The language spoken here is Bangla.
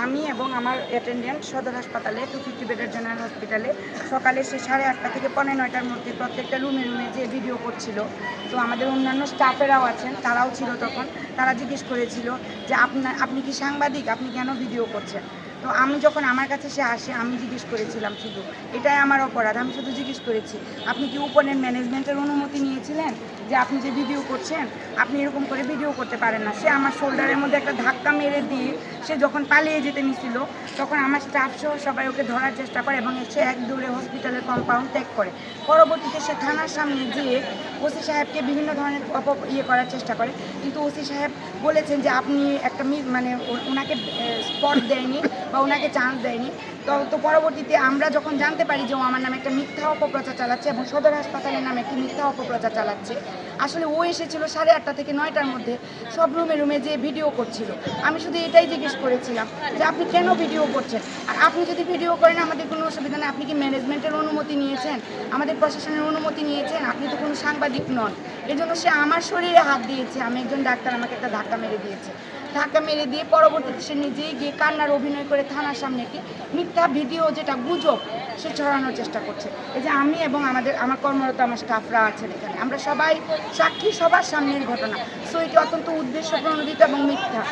আমি এবং আমার অ্যাটেন্ডেন্ট সদর হাসপাতালে 250 বেডের জেনারেল হসপিটালে সকালে সে 8:30 থেকে 9:45টার মধ্যে প্রত্যেকটা রুমে যে ভিডিও করছিল। তো আমাদের অন্যান্য স্টাফেরাও আছেন, তারাও ছিল তখন। তারা জিজ্ঞেস করেছিল যে আপনি কি সাংবাদিক, আপনি কেন ভিডিও করছেন? তো আমি যখন আমার কাছে সে আসে আমি জিজ্ঞেস করেছিলাম, শুধু এটাই আমার অপরাধ, আমি শুধু জিজ্ঞেস করেছি আপনি কি উপরের ম্যানেজমেন্টের অনুমতি নিয়েছিলেন যে আপনি যে ভিডিও করছেন আপনি এরকম করে ভিডিও করতে পারেন না। সে আমার শোল্ডারের মধ্যে একটা ধাক্কা মেরে দিয়ে সে যখন পালিয়ে যেতে নিছিল তখন আমার স্টাফ সহ সবাই ওকে ধরার চেষ্টা করে এবং সে এক দৌড়ে হসপিটালের কম্পাউন্ড ত্যাগ করে। পরবর্তীতে সে থানার সামনে গিয়ে ওসি সাহেবকে বিভিন্ন ধরনের করার চেষ্টা করে, কিন্তু ওসি সাহেব বলেছেন যে আপনি একটা মানে ওনাকে স্পট দেয়নি বা ওনাকে চান্স দেয়নি। তো পরবর্তীতে আমরা যখন জানতে পারি যে ও আমার নামে একটা মিথ্যা অপপ্রচার চালাচ্ছে এবং সদর হাসপাতালের নামে একটি মিথ্যা অপপ্রচার চালাচ্ছে, আসলে ও এসেছিল 8:30 থেকে 9টার মধ্যে, সব রুমে যে ভিডিও করছিল। আমি শুধু এটাই জিজ্ঞেস করেছিলাম যে আপনি কেন ভিডিও করছেন, আর আপনি যদি ভিডিও করেন আমাদের কোনো অসুবিধা নেই, আপনি কি ম্যানেজমেন্টের অনুমতি নিয়েছেন, আমাদের প্রশাসনের অনুমতি নিয়েছেন? আপনি তো কোনো সাংবাদিক নন। এজন্য সে আমার শরীরে হাত দিয়েছে। আমি একজন ডাক্তার, আমাকে একটা ধাক্কা মেরে দিয়েছে। ধাক্কা মেরে দিয়ে পরবর্তীতে সে নিজেই গিয়ে কান্নার অভিনয় করে থানার সামনে একটি মিথ্যা ভিডিও, যেটা গুজব, সে ছড়ানোর চেষ্টা করছে। এই যে আমি এবং আমার কর্মরত আমার স্টাফরা আছেন এখানে, আমরা সবাই সাক্ষী, সবার সামনের ঘটনা। সো এটি অত্যন্ত উদ্দেশ্য প্রণোদিত এবং মিথ্যা।